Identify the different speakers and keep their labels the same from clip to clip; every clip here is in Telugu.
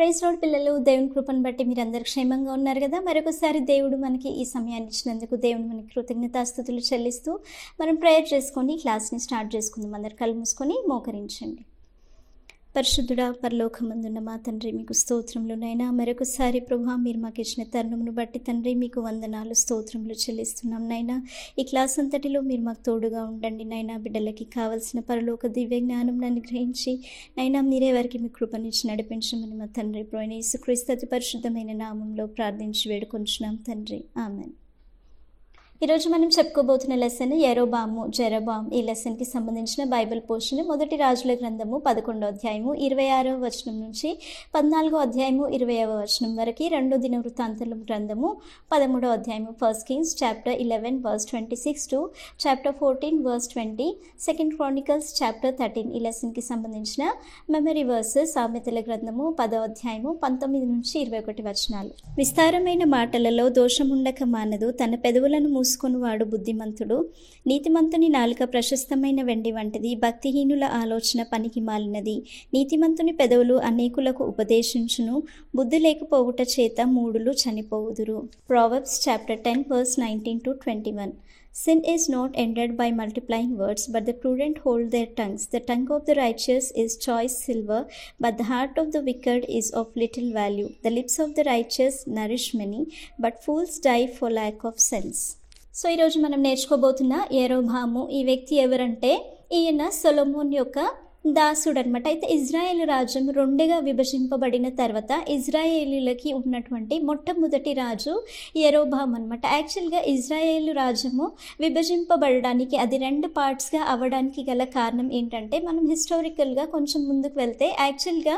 Speaker 1: ప్రైజ్ లార్డ్ పిల్లలు, దేవుని కృపను బట్టి మీరందరూ క్షేమంగా ఉన్నారు కదా. మరొకసారి దేవుడు మనకి ఈ సమయాన్ని ఇచ్చినందుకు దేవుడు మనకి కృతజ్ఞతాస్తుతులు చెల్లిస్తూ మనం ప్రేయర్ చేసుకొని క్లాస్ని స్టార్ట్ చేసుకుందాం. అందరు కళ్ళు మూసుకొని మోకరించండి. పరిశుద్ధుడా, పరలోకమందున్న మా తండ్రి, మీకు స్తోత్రములు నైనా. మరొకసారి ప్రభువా, మీరు మాకు ఇచ్చిన తరుణమును బట్టి తండ్రి మీకు వందనాలు, స్తోత్రములు చెల్లిస్తున్నాం నైనా. ఈ క్లాస్ అంతటిలో మీరు మాకు తోడుగా ఉండండి నైనా. బిడ్డలకి కావలసిన పరలోక దివ్య జ్ఞానం అనుగ్రహించి నైనా మీరే వారికి మీ కృపనిచ్చి నడిపించమని మా తండ్రి ప్రభువైన యేసుక్రీస్తు అతి పరిశుద్ధమైన నామంలో ప్రార్థించి వేడుకొంచున్నాం తండ్రి, ఆమెన్. ఈరోజు మనం చెప్పుకోబోతున్న లెసన్ యెరోబాము జెరబామ్. ఈ లెసన్కి సంబంధించిన బైబిల్ పోర్షన్ మొదటి రాజుల గ్రంథము 11వ అధ్యాయము 26వ వచనం నుంచి 14వ అధ్యాయము 20వ వచనం వరకు, 2 దినవృత్తాంతముల గ్రంథము 13వ అధ్యాయము first Kings chapter 11 verse 26 to chapter 14 verse 20, second Chronicles chapter 13. ఈ లెసన్కి సంబంధించిన మెమరీ వర్సెస్ సామెతల గ్రంథము 10వ అధ్యాయము 19 నుంచి 21 వచనాలు. విస్తారమైన మాటలలో దోషముండక మానదు, తన పెదవులను మూసుకొనివాడు బుద్ధిమంతుడు. నీతిమంతుని నాలుక ప్రశస్తమైన వెండి వంటిది, భక్తిహీనుల ఆలోచన పనికి మాలినది. నీతిమంతుని పెదవులు అనేకులకు ఉపదేశించును, బుద్ధి లేకపోవుట చేత మూఢులు చనిపోవుదురు. Proverbs chapter 10 verse 19 to 21. Sin is not ended by multiplying words, but the prudent hold their tongues. The tongue of the righteous is choice silver, but the heart of the wicked is of little value. The lips of the righteous nourish many, but fools die for lack of sense. So ఈరోజు మనం నేర్చుకోబోతున్న యెరోబాము, ఈ వ్యక్తి ఎవరంటే ఈయన సొలొమోన్ యొక్క దాసుడు అనమాట. అయితే ఇజ్రాయేల్ రాజ్యం రెండుగా విభజింపబడిన తర్వాత ఇజ్రాయేలీలకి ఉన్నటువంటి మొట్టమొదటి రాజు యెరోబాము అనమాట. యాక్చువల్గా ఇజ్రాయేల్ రాజ్యము విభజింపబడడానికి, అది 2 పార్ట్స్గా అవ్వడానికి గల కారణం ఏంటంటే, మనం హిస్టారికల్గా కొంచెం ముందుకు వెళ్తే యాక్చువల్గా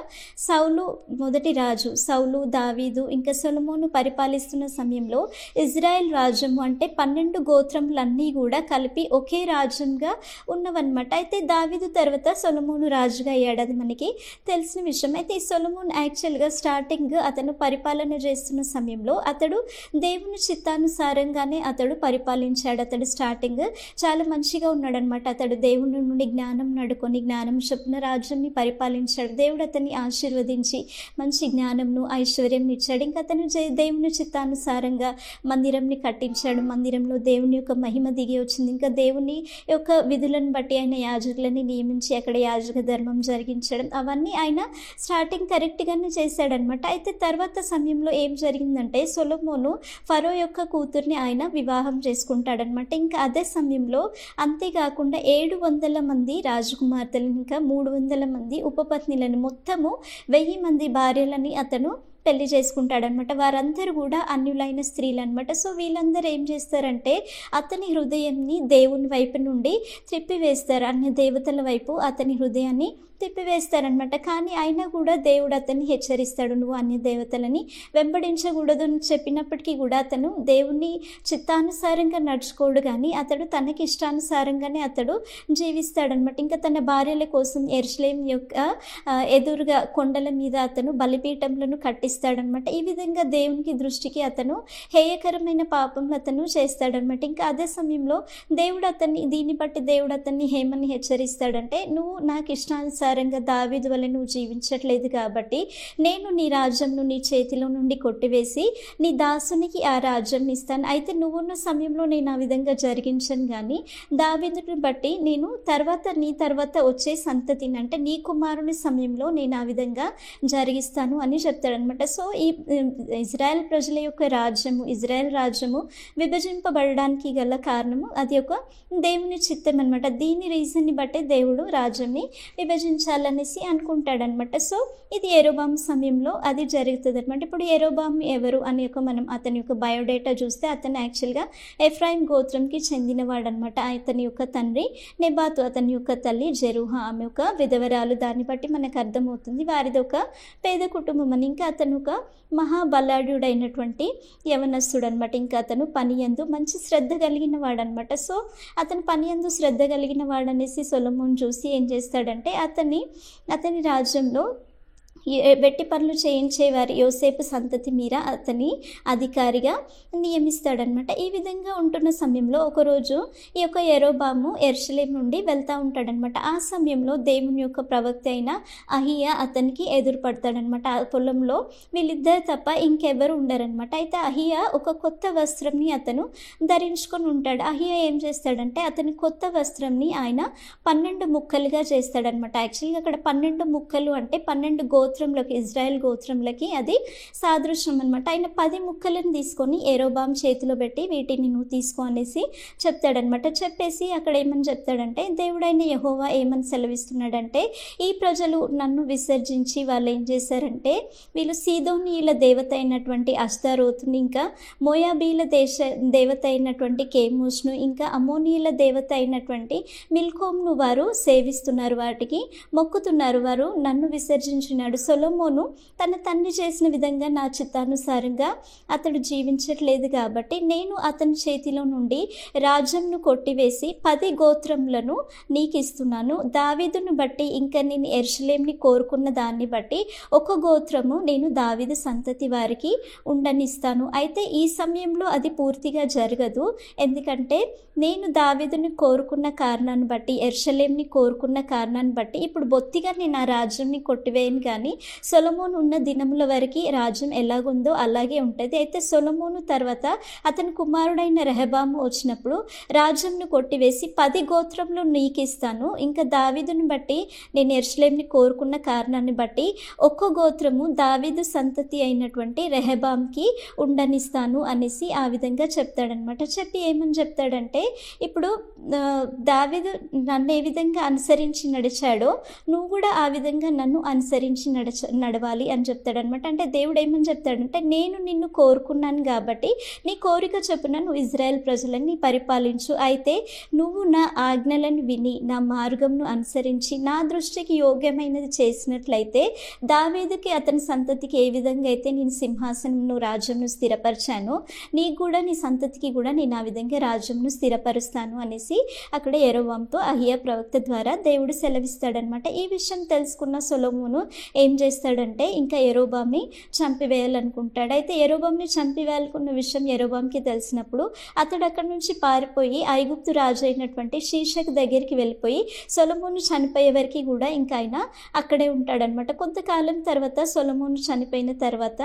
Speaker 1: సౌలు మొదటి రాజు, సౌలు, దావీదు ఇంకా సొలొమోను పరిపాలిస్తున్న సమయంలో ఇజ్రాయెల్ రాజ్యము అంటే 12 గోత్రములన్నీ కూడా కలిపి ఒకే రాజ్యంగా ఉన్నవన్నమాట. అయితే దావీదు తర్వాత సొలొమోను రాజుగా అయ్యాడు, అది మనకి తెలిసిన విషయం. అయితే ఈ సొలొమోన్ యాక్చువల్గా స్టార్టింగ్ అతను పరిపాలన చేస్తున్న సమయంలో అతడు దేవుని చిత్తానుసారంగానే అతడు పరిపాలించాడు. అతడు స్టార్టింగ్ చాలా మంచిగా ఉన్నాడనమాట. అతడు దేవుని నుండి జ్ఞానం నడుకొని జ్ఞానం చొప్పున రాజ్యాన్ని పరిపాలించాడు. దేవుడు అతన్ని ఆశీర్వదించి మంచి జ్ఞానంను ఐశ్వర్యం ఇచ్చాడు. ఇంకా అతను దేవుని చిత్తానుసారంగా మందిరంని కట్టించాడు. మందిరంలో దేవుని యొక్క మహిమ దిగి వచ్చింది. ఇంకా దేవుని యొక్క విధులను బట్టి ఆయన యాజకులని నియమించి అక్కడ యాజక ధర్మం జరిగించడం, అవన్నీ ఆయన స్టార్టింగ్ కరెక్ట్గానే చేశాడనమాట. అయితే తర్వాత సమయంలో ఏం జరిగిందంటే, సొలొమోను ఫరో యొక్క కూతుర్ని ఆయన వివాహం చేసుకుంటాడనమాట. ఇంకా అదే సమయంలో అంతేకాకుండా 700 మంది రాజకుమార్తెలు, ఇంకా 300 మంది ఉపపత్నులను, మొత్తము 1000 మంది భార్యలని అతను పెళ్లి చేసుకుంటాడనమాట. వారందరూ కూడా అన్యులైన స్త్రీలు అనమాట. సో వీళ్ళందరూ ఏం చేస్తారంటే అతని హృదయాన్ని దేవుని వైపు నుండి త్రిప్పివేస్తారు, అన్య దేవతల వైపు అతని హృదయాన్ని తిప్పివేస్తారనమాట. కానీ అయినా కూడా దేవుడు అతన్ని హెచ్చరిస్తాడు, నువ్వు అన్య దేవతలని వెంబడించకూడదు అని చెప్పినప్పటికీ కూడా అతను దేవుని చిత్తానుసారంగా నడుచుకోడు, కానీ అతడు తనకి ఇష్టానుసారంగానే అతడు జీవిస్తాడనమాట. ఇంకా తన భార్యల కోసం యెరూషలేము యొక్క ఎదురుగా కొండల మీద అతను బలిపీఠములను కట్టిస్తాడనమాట. ఈ విధంగా దేవునికి దృష్టికి అతను హేయకరమైన పాపంలో అతను చేస్తాడనమాట. ఇంకా అదే సమయంలో దేవుడు అతన్ని, దీన్ని బట్టి దేవుడు అతన్ని ఏమని హెచ్చరిస్తాడంటే, నువ్వు నాకు ఇష్టానుసారంగా దావీదు వలె నువ్వు జీవించట్లేదు కాబట్టి నేను నీ రాజ్యంను నీ చేతిలో నుండి కొట్టివేసి నీ దాసునికి ఆ రాజ్యం ఇస్తాను. అయితే నువ్వున్న సమయంలో నేను ఆ విధంగా జరిగించను, కానీ దావీదుని బట్టి నేను నీ తర్వాత వచ్చే సంతతిని, అంటే నీ కుమారుని సమయంలో నేను ఆ విధంగా జరిగిస్తాను అని చెప్తాడనమాట. సో ఈ ఇజ్రాయెల్ ప్రజల యొక్క రాజ్యము, ఇజ్రాయెల్ రాజ్యము విభజింపబడడానికి గల కారణము అది ఒక దేవుని చిత్తం అనమాట. దీని రీజన్ని బట్టి దేవుడు రాజ్యాన్ని విభజించాలనేసి అనుకుంటాడనమాట. సో ఇది యెరోబాము సమయంలో అది జరుగుతుంది అనమాట. ఇప్పుడు యెరోబాము ఎవరు అని మనం అతని యొక్క బయోడేటా చూస్తే, అతను యాక్చువల్గా ఎఫ్రాయిం గోత్రంకి చెందినవాడనమాట. అతని యొక్క తండ్రి నెబాతు, అతని యొక్క తల్లి జెరూహా, ఆమె ఒక విధవరాలు. దాన్ని బట్టి మనకు అర్థమవుతుంది వారిది ఒక పేద కుటుంబం అని. ఇంకా అతను ఒక మహాబలాఢ్యుడైనటువంటి యవనస్తుడు అనమాట. ఇంకా అతను పని యందు మంచి శ్రద్ధ కలిగిన వాడనమాట. సో అతను పని యందు శ్రద్ధ కలిగిన వాడనేసి సొలొమోన్ చూసి ఏం చేస్తాడంటే అతని రాజ్యంలో వెట్టి పనులు చేయించేవారు యోసేపు సంతతి మీర అతని అధికారిగా నియమిస్తాడనమాట. ఈ విధంగా ఉంటున్న సమయంలో ఒకరోజు ఈ యొక్క యెరోబాము యెరూషలేము నుండి వెళ్తూ ఉంటాడనమాట. ఆ సమయంలో దేవుని యొక్క ప్రవక్త అయిన అహియా అతనికి ఎదురుపడతాడనమాట. ఆ పొలంలో వీళ్ళిద్దరు తప్ప ఇంకెవరు ఉండరనమాట. అయితే అహియా ఒక కొత్త వస్త్రంని అతను ధరించుకొని ఉంటాడు. అహియా ఏం చేస్తాడంటే అతని కొత్త వస్త్రంని ఆయన 12 ముక్కలుగా చేస్తాడనమాట. యాక్చువల్గా అక్కడ 12 ముక్కలు అంటే 12 గోత్రంలోకి, ఇజ్రాయెల్ గోత్రంలోకి అది సాదృశ్యం అనమాట. ఆయన 10 ముక్కలను తీసుకొని యెరోబాం చేతిలో పెట్టి వీటిని నువ్వు తీసుకో అనేసి చెప్తాడనమాట. చెప్పేసి అక్కడ ఏమని చెప్తాడంటే దేవుడైన యెహోవా ఏమని సెలవిస్తున్నాడంటే ఈ ప్రజలు నన్ను విసర్జించి వాళ్ళు ఏం చేశారంటే వీళ్ళు సీదోనీయుల దేవత అయినటువంటి అష్తారోతుని, ఇంకా మోయాబీల దేవత అయినటువంటి కేమోష్ను, ఇంకా అమోనీయుల దేవత అయినటువంటి మిల్కోమ్ను వారు సేవిస్తున్నారు, వాటికి మొక్కుతున్నారు. వారు నన్ను విసర్జించున్నాడు. సొలొమోను తన తండ్రి చేసిన విధంగా నా చిత్తానుసారంగా అతడు జీవించట్లేదు కాబట్టి నేను అతని చేతిలో నుండి రాజ్యంను కొట్టివేసి 10 గోత్రములను నీకు ఇస్తున్నాను. దావీదును బట్టి ఇంకా నేను యెరూషలేముని కోరుకున్న దాన్ని బట్టి ఒక గోత్రము నేను దావీదు సంతతి వారికి ఉండనిస్తాను. అయితే ఈ సమయంలో అది పూర్తిగా జరగదు. ఎందుకంటే నేను దావీదుని కోరుకున్న కారణాన్ని బట్టి, యెరూషలేముని కోరుకున్న కారణాన్ని బట్టి ఇప్పుడు బొత్తిగా నేను ఆ రాజ్యంని కొట్టివేయను, కానీ సొలొమోను ఉన్న దినముల వరకు రాజ్యం ఎలాగుందో అలాగే ఉంటుంది. అయితే సొలొమోను తర్వాత అతని కుమారుడైన రెహబాము వచ్చినప్పుడు రాజ్యంను కొట్టివేసి 10 గోత్రములు నీకు ఇస్తాను. ఇంకా దావీదుని బట్టి నేను యెరూషలేముని కోరుకున్న కారణాన్ని బట్టి ఒక్క గోత్రము దావీదు సంతతి అయినటువంటి రెహబాంకి ఉండనిస్తాను అనేసి ఆ విధంగా చెప్తాడనమాట. చెప్పి ఏమని చెప్తాడంటే ఇప్పుడు దావీదు నన్ను ఏ విధంగా అనుసరించి నడిచాడో నువ్వు కూడా ఆ విధంగా నన్ను అనుసరించి నడవాలి అని చెప్తాడనమాట. అంటే దేవుడు ఏమని చెప్తాడంటే నేను నిన్ను కోరుకున్నాను కాబట్టి నీ కోరిక చొప్పున నువ్వు ఇజ్రాయెల్ ప్రజలని పరిపాలించు. అయితే నువ్వు నా ఆజ్ఞలను విని నా మార్గంను అనుసరించి నా దృష్టికి యోగ్యమైనది చేసినట్లయితే దావీదుకి అతని సంతతికి ఏ విధంగా అయితే నేను సింహాసనంను రాజ్యంను స్థిరపరిచానో నీకు కూడా నీ సంతతికి కూడా నేను ఆ విధంగా రాజ్యంను స్థిరపరుస్తాను అనేసి అక్కడ యెరోబాముతో అహియా ప్రవక్త ద్వారా దేవుడు సెలవిస్తాడనమాట. ఈ విషయం తెలుసుకున్న సొలొమోను ఏం చేస్తాడంటే ఇంకా యెరోబాముని చంపివేయాలనుకుంటాడు. అయితే యెరోబాముని చంపివేయాలనుకున్న విషయం యెరోబాముకి తెలిసినప్పుడు అతడు అక్కడి నుంచి పారిపోయి ఐగుప్తు రాజు అయినటువంటి షీషక్ దగ్గరికి వెళ్ళిపోయి సొలొమోను చనిపోయే వరకు కూడా ఇంకా ఆయన అక్కడే ఉంటాడనమాట. కొంతకాలం తర్వాత సొలొమోను చనిపోయిన తర్వాత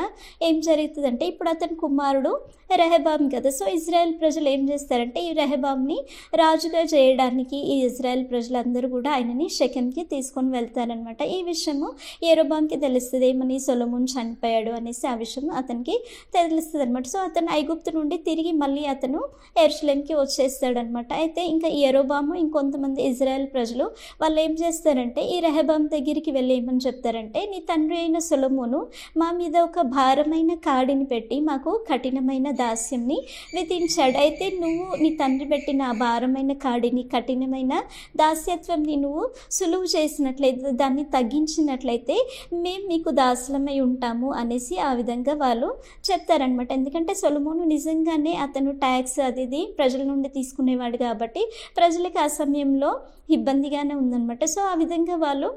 Speaker 1: ఏం జరుగుతుందంటే ఇప్పుడు అతని కుమారుడు రెహబాం కదా. సో ఇజ్రాయెల్ ప్రజలు ఏం చేస్తారంటే ఈ రెహబాంని రాజుగా చేయడానికి ఈ ఇజ్రాయెల్ ప్రజలందరూ కూడా ఆయనని షెకెంకి తీసుకొని వెళ్తారనమాట. ఈ విషయము యెరోబాంకి తెలుస్తుంది, ఏమని సొలొమోను చనిపోయాడు అనేసి ఆ విషయం అతనికి తెలుస్తుంది అనమాట. సో అతను ఐగుప్తు నుండి తిరిగి మళ్ళీ అతను యెరూషలేముకి వచ్చేస్తాడనమాట. అయితే ఇంకా యెరోబాము ఇంకొంతమంది ఇజ్రాయెల్ ప్రజలు వాళ్ళు ఏం చేస్తారంటే ఈ రెహబాం దగ్గరికి వెళ్ళి ఏమని చెప్తారంటే నీ తండ్రి అయిన సొలొమోను మా మీద ఒక భారమైన కాడిని పెట్టి మాకు కఠినమైన దాస్యంని విధించాడు. అయితే నువ్వు నీ తండ్రి పెట్టిన ఆ భారమైన కాడిని, కఠినమైన దాస్యత్వంని నువ్వు సులువు చేసినట్లయితే, దాన్ని తగ్గించినట్లయితే మేము మీకు దాసులమై ఉంటాము అనేసి ఆ విధంగా వాళ్ళు చెప్తారనమాట. ఎందుకంటే సొలొమోను నిజంగానే అతను ట్యాక్స్ అది ప్రజల నుండి తీసుకునేవాడు కాబట్టి ప్రజలకు ఆ సమయంలో ఇబ్బందిగానే ఉందన్నమాట. సో ఆ విధంగా వాళ్ళు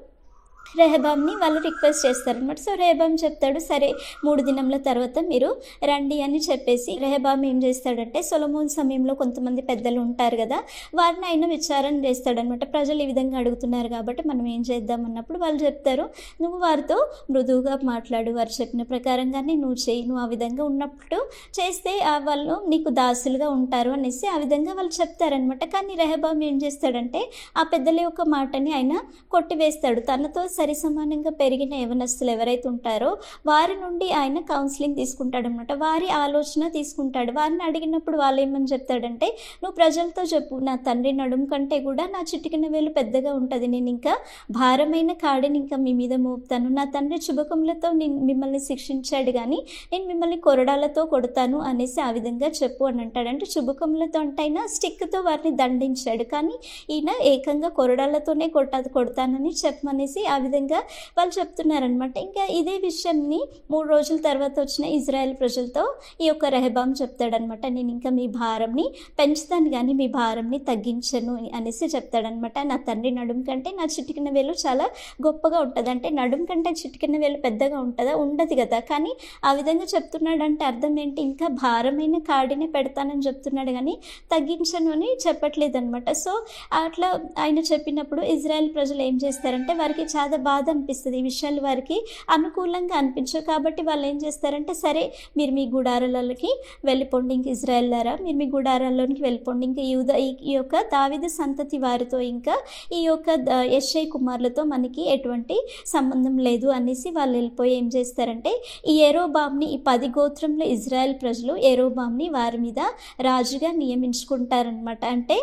Speaker 1: రెహబాంని వాళ్ళు రిక్వెస్ట్ చేస్తారనమాట. సో రెహబాం చెప్తాడు సరే 3 దినముల తర్వాత మీరు రండి అని చెప్పేసి రెహబాం ఏం చేస్తాడంటే సొలొమోన్ సమయంలో కొంతమంది పెద్దలు ఉంటారు కదా, వారిని ఆయన విచారణ చేస్తాడనమాట. ప్రజలు ఈ విధంగా అడుగుతున్నారు కాబట్టి మనం ఏం చేద్దాం అన్నప్పుడు వాళ్ళు చెప్తారు నువ్వు వారితో మృదువుగా మాట్లాడు, వారు చెప్పిన ప్రకారంగానే నువ్వు చేయి, నువ్వు ఆ విధంగా ఉన్నప్పుడు చేస్తే వాళ్ళు నీకు దాసులుగా ఉంటారు అనేసి ఆ విధంగా వాళ్ళు చెప్తారనమాట. కానీ రెహబాం ఏం చేస్తాడంటే ఆ పెద్దల యొక్క మాటని ఆయన కొట్టివేస్తాడు. తనతో సరి సమానంగా పెరిగిన యవనస్తులు ఎవరైతే ఉంటారో వారి నుండి ఆయన కౌన్సిలింగ్ తీసుకుంటాడనమాట. వారి ఆలోచన తీసుకుంటాడు. వారిని అడిగినప్పుడు వాళ్ళు ఏమని చెప్తాడంటే నువ్వు ప్రజలతో చెప్పు, నా తండ్రి నడుము కంటే కూడా నా చిటికిన వేలు పెద్దగా ఉంటుంది, నేను ఇంకా భారమైన కాడిని ఇంకా మీ మీద మోపుతాను, నా తండ్రి చుబకములతో మిమ్మల్ని శిక్షించాడు కానీ నేను మిమ్మల్ని కొరడాలతో కొడతాను అనేసి ఆ విధంగా చెప్పు అని అంటాడు. అంటే చుబకములతో అంటే అయినా స్టిక్తో వారిని దండించాడు, కానీ ఈయన ఏకంగా కొరడాలతోనే కొడతానని చెప్పమనేసి ఆ విధంగా వాళ్ళు చెప్తున్నారనమాట. ఇంకా ఇదే విషయంని 3 రోజుల తర్వాత వచ్చిన ఇజ్రాయెల్ ప్రజలతో ఈ యొక్క రెహబాం చెప్తాడనమాట. నేను ఇంకా మీ భారంని పెంచుతాను కానీ మీ భారంని తగ్గించను అనేసి చెప్తాడనమాట. నా తండ్రి నడుము కంటే నా చిటికిన వేలు చాలా గొప్పగా ఉంటుంది. అంటే నడుము కంటే చిటికిన వేలు పెద్దగా ఉంటుందా? ఉండదు కదా. కానీ ఆ విధంగా చెప్తున్నాడంటే అర్థం ఏంటి? ఇంకా భారమైన కాడినే పెడతానని చెప్తున్నాడు కానీ తగ్గించను అని చెప్పట్లేదనమాట. సో అట్లా ఆయన చెప్పినప్పుడు ఇజ్రాయెల్ ప్రజలు ఏం చేస్తారంటే వారికి చాలా బాధ అనిపిస్తుంది. ఈ విషయాలు వారికి అనుకూలంగా అనిపించవు. కాబట్టి వాళ్ళు ఏం చేస్తారంటే సరే మీరు మీ గుడారాలకి వెళ్ళిపోండి, ఇంక ఇజ్రాయెల్లారా మీరు మీ గుడారాల్లోనికి వెళ్ళిపోండి, ఇంకా ఈ యొక్క దావీదు సంతతి వారితో ఇంకా ఈ యొక్క యెష్షయి కుమారులతో మనకి ఎటువంటి సంబంధం లేదు అనేసి వాళ్ళు వెళ్ళిపోయి ఏం చేస్తారంటే ఈ యెరోబాంని, ఈ 10 గోత్రంలో ఇజ్రాయెల్ ప్రజలు యెరోబాంని వారి మీద రాజుగా నియమించుకుంటారనమాట. అంటే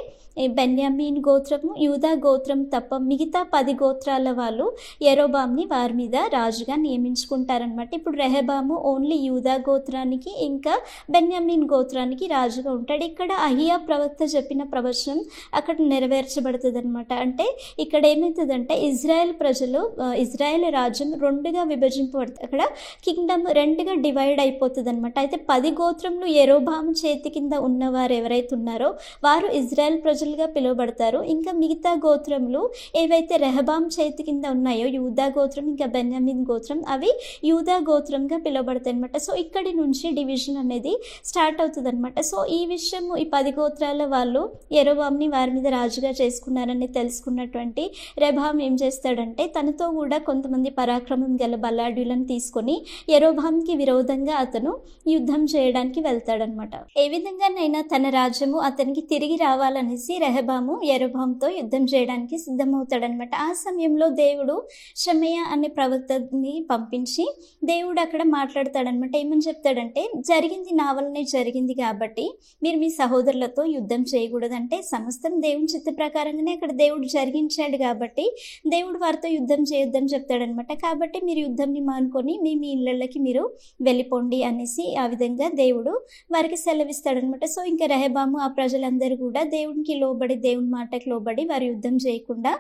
Speaker 1: బెన్యామీన్ గోత్రము, యూదా గోత్రం తప్ప మిగతా 10 గోత్రాల వాళ్ళు యెరోబాంని వారి మీద రాజుగా నియమించుకుంటారనమాట. ఇప్పుడు రెహబాము ఓన్లీ యూదా గోత్రానికి ఇంకా బెన్యామీన్ గోత్రానికి రాజుగా ఉంటాడు. ఇక్కడ అహియా ప్రవక్త చెప్పిన ప్రవచనం అక్కడ నెరవేర్చబడుతుంది అనమాట. అంటే ఇక్కడ ఏమవుతుందంటే ఇజ్రాయెల్ ప్రజలు, ఇజ్రాయెల్ రాజ్యం 2గా విభజింపబడుతుంది. అక్కడ కింగ్డమ్ 2గా డివైడ్ అయిపోతుంది అనమాట. అయితే 10 గోత్రంలో యెరోబాము చేతి కింద ఉన్నవారు ఎవరైతే ఉన్నారో వారు ఇజ్రాయెల్ ప్రజలుగా పిలువబడతారు. ఇంకా మిగతా గోత్రములు ఏవైతే రెహబాం చేతి కింద ఉన్నాయో యూదా గోత్రం ఇంకా బెన్యామీన్ గోత్రం, అవి యూదా గోత్రంగా పిలువబడతాయి అనమాట. సో ఇక్కడి నుంచి డివిజన్ అనేది స్టార్ట్ అవుతుంది అనమాట. సో ఈ విషయము ఈ 10 గోత్రాల వాళ్ళు యెరోబాంని వారి మీద రాజుగా చేసుకున్నారని తెలుసుకున్నటువంటి రెహబాం ఏం చేస్తాడంటే తనతో కూడా కొంతమంది పరాక్రమం గల బలాఢ్యులను తీసుకొని యెరోబాంకి విరోధంగా అతను యుద్ధం చేయడానికి వెళ్తాడనమాట. ఏ విధంగానైనా తన రాజ్యము అతనికి తిరిగి రావాలనేసి రెహబాము యెరోబాంతో యుద్ధం చేయడానికి సిద్ధమవుతాడనమాట. ఆ సమయంలో దేవుడు షమయా అనే ప్రవక్తని పంపించి దేవుడు అక్కడ మాట్లాడతాడనమాట. ఏమని చెప్తాడంటే జరిగింది నా వల్లనే జరిగింది కాబట్టి మీరు మీ సహోదరులతో యుద్ధం చేయకూడదంటే సమస్తం దేవుని చిత్త ప్రకారంగానే అక్కడ దేవుడు జరిగించాడు కాబట్టి దేవుడు వారితో యుద్ధం చేయొద్దని చెప్తాడనమాట. కాబట్టి మీరు యుద్ధంని మానుకొని మీ ఇళ్ళకి మీరు వెళ్ళిపోండి అనేసి ఆ విధంగా దేవుడు వారికి సెలవిస్తాడనమాట. సో ఇంకా రెహబాము ఆ ప్రజలందరూ కూడా దేవునికి లోబడి, దేవుని మాటకు లోబడి వారు యుద్ధం చేయకుండా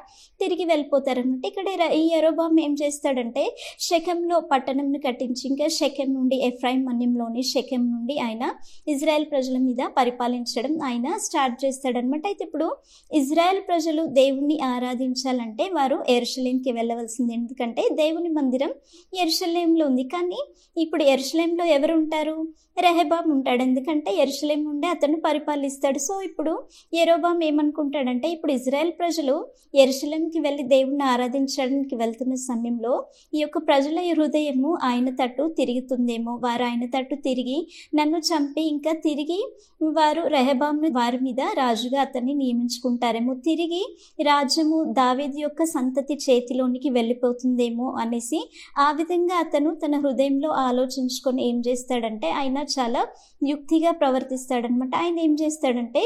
Speaker 1: తిరిగి వెళ్ళిపోతారనమాట. ఇక్కడ ఈ యెరోబాం ఏం చేస్తాడంటే షెకెంలో పట్టణంను కట్టించి ఇంకా షెకెం నుండి ఎఫ్రాయిం మన్యంలోని షెకెం నుండి ఆయన ఇజ్రాయెల్ ప్రజల మీద పరిపాలించడం ఆయన స్టార్ట్ చేస్తాడనమాట. అయితే ఇప్పుడు ఇజ్రాయెల్ ప్రజలు దేవుణ్ణి ఆరాధించాలంటే వారు యెరూషలేంకి వెళ్ళవలసింది. ఎందుకంటే దేవుని మందిరం యెరూషలేంలో ఉంది. కానీ ఇప్పుడు యెరూషలేంలో ఎవరు ఉంటారు? రెహబాం ఉంటాడు. ఎందుకంటే యెరూషలేం నుండి అతను పరిపాలిస్తాడు. సో ఇప్పుడు యెరోబాం ఏమనుకుంటాడంటే ఇప్పుడు ఇజ్రాయెల్ ప్రజలు యెరూషలేంకి వెళ్ళి దేవుణ్ణి ఆరాధించడానికి వెళ్తున్న సమయంలో ఈ యొక్క ప్రజల హృదయము ఆయన తట్టు తిరుగుతుందేమో, వారు ఆయన తట్టు తిరిగి నన్ను చంపి ఇంకా తిరిగి వారు రెహబాంను వారి మీద రాజుగా అతన్ని నియమించుకుంటారేమో, తిరిగి రాజ్యము దావీదు యొక్క సంతతి చేతిలోనికి వెళ్ళిపోతుందేమో అనేసి ఆ విధంగా అతను తన హృదయంలో ఆలోచించుకొని ఏం చేస్తాడంటే ఆయన చాలా యుక్తిగా ప్రవర్తిస్తాడనమాట. ఆయన ఏం చేస్తాడంటే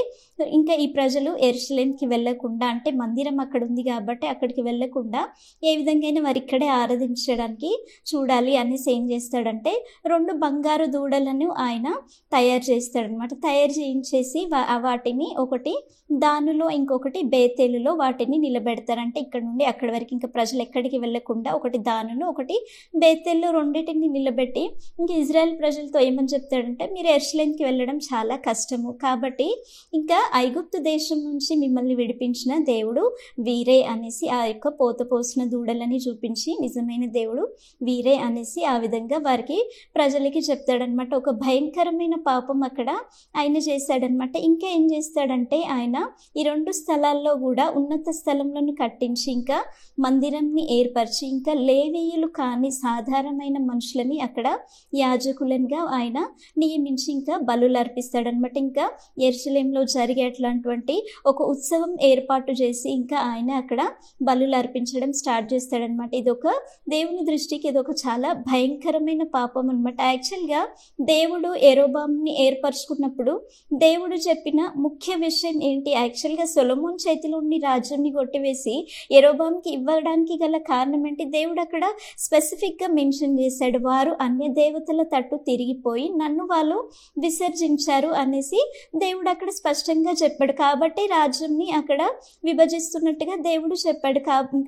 Speaker 1: ఇంకా ఈ ప్రజలు యెరూషలేంకి వెళ్ళకుండా, అంటే మందిరం అక్కడ ఉంది కాబట్టి అక్కడికి వెళ్ళకుండా ఏ విధంగా వారు ఇక్కడే ఆరాధించడానికి చూడాలి అనేసి ఏం చేస్తాడంటే 2 బంగారు దూడలను ఆయన తయారు చేస్తాడనమాట. తయారు చేయించేసి వాటిని ఒకటి దానిలో ఇంకొకటి బేతేలులో వాటిని నిలబెడతారంటే ఇక్కడ నుండి అక్కడి వరకు ఇంకా ప్రజలు ఎక్కడికి వెళ్ళకుండా ఒకటి దానిలో ఒకటి బేతేల్లో రెండింటిని నిలబెట్టి ఇంకా ఇజ్రాయెల్ ప్రజలతో ఏమని చెప్తాడంటే మీరు యెరూషలేంకి వెళ్ళడం చాలా కష్టము కాబట్టి ఇంకా ఐగుప్తు దేశం నుంచి మిమ్మల్ని విడిపించిన దేవుడు వీరే అనేసి ఆ యొక్క పోసిన దూడలని చూపించి నిజమైన దేవుడు వీరే అనేసి ఆ విధంగా వారికి ప్రజలకి చెప్తాడనమాట. ఒక భయంకరమైన పాపం అక్కడ ఆయన చేశాడనమాట. ఇంకా ఏం చేస్తాడంటే ఆయన ఈ 2 స్థలాల్లో కూడా ఉన్నత స్థలంలోను కట్టించి ఇంకా మందిరంని ఏర్పరిచి ఇంకా లేవీయులు కాని సాధారణమైన మనుషులని అక్కడ యాజకులుగా ఆయన నియమించి ఇంకా బలులు అర్పిస్తాడనమాట. ఇంకా యెరూషలేంలో జరిగేట్లాంటి ఒక ఉత్సవం ఏర్పాటు చేసి ఇంకా ఆయన అక్కడ బలులు అర్పించడం స్టార్ట్ చేస్తాడనమాట. ఇదొక దేవుని దృష్టికి ఇదొక చాలా భయంకరమైన పాపం అనమాట. యాక్చువల్గా దేవుడు యెరోబాంని ఏర్పరచుకున్నప్పుడు దేవుడు చెప్పిన ముఖ్య విషయం ఏంటి? యాక్చువల్గా సొలొమోన్ చేతిలో ఉన్న రాజ్యాన్ని కొట్టివేసి యెరోబాంకి ఇవ్వడానికి గల కారణం ఏంటి? దేవుడు అక్కడ స్పెసిఫిక్గా మెన్షన్ చేశాడు, వారు అన్య దేవతల తట్టు తిరిగిపోయి నన్ను వాళ్ళు విసర్జించారు అనేసి దేవుడు అక్కడ స్పష్టంగా చెప్పాడు. కాబట్టి రాజ్యంని అక్కడ విభజిస్తున్నట్టుగా దేవుడు చెప్పాడు.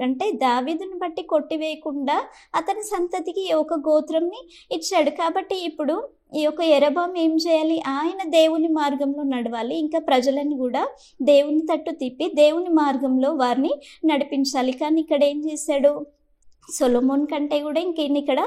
Speaker 1: అంటే దావీదుని బట్టి కొట్టివేయకుండా అతని సంతతికి ఒక గోత్రంని ఇచ్చాడు. కాబట్టి ఇప్పుడు ఈ యొక్క యెరొబాము ఏం చేయాలి? ఆయన దేవుని మార్గంలో నడవాలి. ఇంకా ప్రజలను కూడా దేవుని తట్టు తిప్పి దేవుని మార్గంలో వారిని నడిపించాలి. కానీ ఇక్కడ ఏం చేశాడు? సొలొమోన్ కంటే కూడా ఈయన ఇక్కడ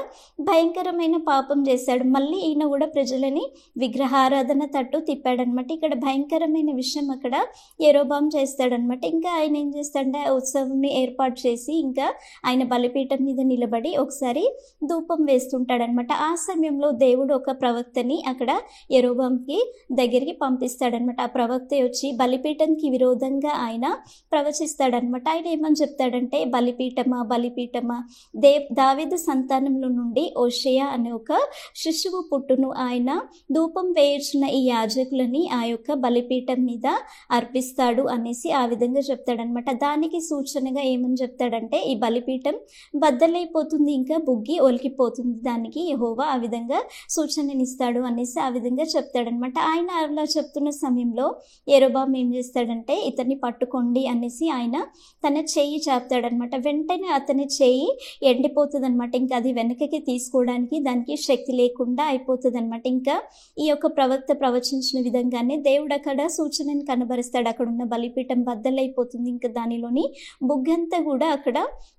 Speaker 1: భయంకరమైన పాపం చేశాడు. మళ్ళీ ఈయన కూడా ప్రజలని విగ్రహారాధన తట్టు తిప్పాడనమాట. ఇక్కడ భయంకరమైన విషయం అక్కడ యెరొబాము చేస్తాడనమాట. ఇంకా ఆయన ఏం చేస్తాడంటే ఆ ఉత్సవాన్ని ఏర్పాటు చేసి ఇంకా ఆయన బలిపీఠం మీద నిలబడి ఒకసారి ధూపం వేస్తుంటాడనమాట. ఆ సమయంలో దేవుడు ఒక ప్రవక్తని అక్కడ యెరొబాముకి దగ్గరికి పంపిస్తాడనమాట. ఆ ప్రవక్త వచ్చి బలిపీఠంకి విరోధంగా ఆయన ప్రవచిస్తాడనమాట. ఆయన ఏమని చెప్తాడంటే, బలిపీఠమా దావీదు సంతానంలో నుండి హోషేయ అనే ఒక శిశువు పుట్టును. ఆయన ధూపం వేయుచున్న ఈ యాజకులని ఆ యొక్క బలిపీఠం మీద అర్పిస్తాడు అనేసి ఆ విధంగా చెప్తాడనమాట. దానికి సూచనగా ఏమని చెప్తాడంటే, ఈ బలిపీఠం బద్దలైపోతుంది, ఇంకా బుగ్గి ఒలికిపోతుంది, దానికి యెహోవా ఆ విధంగా సూచననిస్తాడు అనేసి ఆ విధంగా చెప్తాడనమాట. ఆయన అలా చెప్తున్న సమయంలో యెరొబాము ఏం చేస్తాడంటే, ఇతన్ని పట్టుకోండి అనేసి ఆయన తన చెయ్యి చాపుతాడనమాట. వెంటనే అతని చెయ్యి ఎండిపోతుంది అనమాట. ఇంకా అది వెనకకి తీసుకోవడానికి దానికి శక్తి లేకుండా అయిపోతుంది అనమాట. ఇంకా ఈ యొక్క ప్రవక్త ప్రవచించిన విధంగానే దేవుడు అక్కడ సూచనని కనబరుస్తాడు. అక్కడ ఉన్న బలిపీఠం బద్దలైపోతుంది, ఇంకా దానిలోని బుగ్గంతా కూడా అక్కడ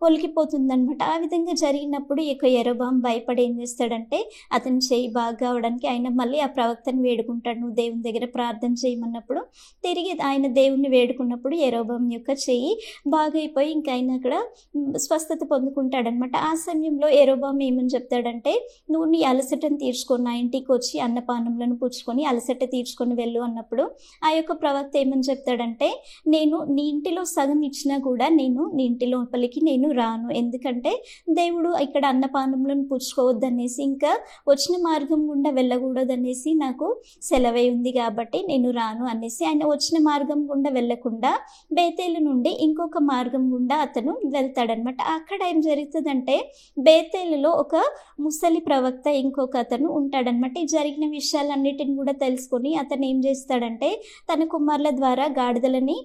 Speaker 1: ఒలికిపోతుంది అనమాట. ఆ విధంగా జరిగినప్పుడు ఈ యొక్క యెరొబాము భయపడి ఏం చేస్తాడంటే, అతని చేయి బాగా అవడానికి ఆయన మళ్ళీ ఆ ప్రవక్తను వేడుకుంటాడు. నువ్వు దేవుని దగ్గర ప్రార్థన చేయమన్నప్పుడు తిరిగి ఆయన దేవుణ్ణి వేడుకున్నప్పుడు యెరొబాము యొక్క చెయ్యి బాగైపోయి ఇంకా ఆయన అక్కడ స్వస్థత పొందుకుంటాడనమాట. ఆ సమయంలో యెరొబాము ఏమని చెప్తాడంటే, నువ్వు నీ అలసటను తీర్చుకొని నా ఇంటికి వచ్చి అన్నపానములను పుచ్చుకొని అలసట తీర్చుకొని వెళ్ళు అన్నప్పుడు ఆ యొక్క ప్రవక్త ఏమని చెప్తాడంటే, నేను నీ ఇంటిలో సగం ఇచ్చినా కూడా నేను నీ ఇంటి లోపలికి నేను రాను, ఎందుకంటే దేవుడు ఇక్కడ అన్నపానములను పుచ్చుకోవద్దనేసి ఇంకా వచ్చిన మార్గం గుండా వెళ్ళకూడదనేసి నాకు సెలవై ఉంది కాబట్టి నేను రాను అనేసి ఆయన వచ్చిన మార్గం గుండా వెళ్ళకుండా బేతేలు నుండి ఇంకొక మార్గం గుండా అతను వెళ్తాడనమాట. అక్కడ ఏం జరుగుతుందంటే, బేతేలులో ఒక ముసలి ప్రవక్త ఇంకొక అతను ఉంటాడనమాట. ఈ జరిగిన విషయాలన్నిటిని కూడా తెలుసుకొని అతను ఏం చేస్తాడంటే, తన కుమారుల ద్వారా గాడిదలకి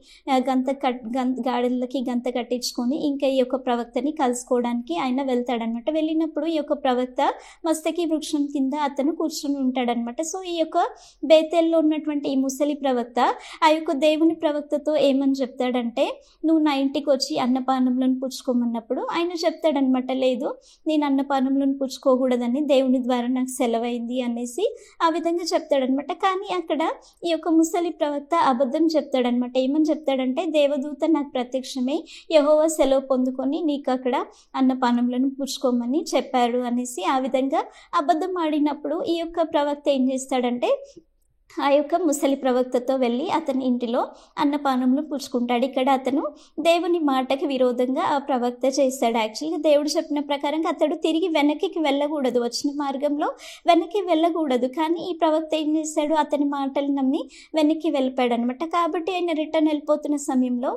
Speaker 1: గంత కట్టించుకొని ఇంకా ఈ యొక్క ప్రవక్తని కలుసుకోవడానికి ఆయన వెళ్తాడనమాట. వెళ్ళినప్పుడు ఈ యొక్క ప్రవక్త మస్తకి వృక్షం కింద అతను కూర్చొని ఉంటాడనమాట. సో ఈ యొక్క బేతేల్లో ఉన్నటువంటి ఈ ముసలి ప్రవక్త ఆ యొక్క దేవుని ప్రవక్తతో ఏమని చెప్తాడంటే, నువ్వు నా ఇంటికి వచ్చి అన్నపానములను పుచ్చుకోమన్నప్పుడు ఆయన చెప్తాడనమాట, లేదు నేను అన్నపానములను పుచ్చుకోకూడదని దేవుని ద్వారా నాకు సెలవైంది అనేసి ఆ విధంగా చెప్తాడనమాట. కానీ అక్కడ ఈ యొక్క ముసలి ప్రవక్త అబద్ధం చెప్తాడనమాట. ఏమని చెప్తాడంటే, దేవదూత నాకు ప్రత్యక్షమై యెహోవా సెలవు పొందుకొని నీకు అక్కడ అన్నపానములను పుచ్చుకోమని చెప్పాడు అనేసి ఆ విధంగా అబద్ధం ఆడినప్పుడు ఈ యొక్క ప్రవక్త ఏం చేస్తాడంటే, ఆ యొక్క ముసలి ప్రవక్తతో వెళ్ళి అతని ఇంటిలో అన్నపానములు పుచ్చుకుంటాడు. ఇక్కడ అతను దేవుని మాటకి విరోధంగా ఆ ప్రవక్త చేస్తాడు. యాక్చువల్గా దేవుడు చెప్పిన ప్రకారంగా అతడు తిరిగి వెనక్కి వెళ్ళకూడదు, వచ్చిన మార్గంలో వెనక్కి వెళ్ళకూడదు. కానీ ఈ ప్రవక్త ఏం చేశాడు, అతని మాటలు నమ్మి వెనక్కి వెళ్ళిపోయాడు అనమాట. కాబట్టి ఆయన రిటర్న్ వెళ్ళిపోతున్న సమయంలో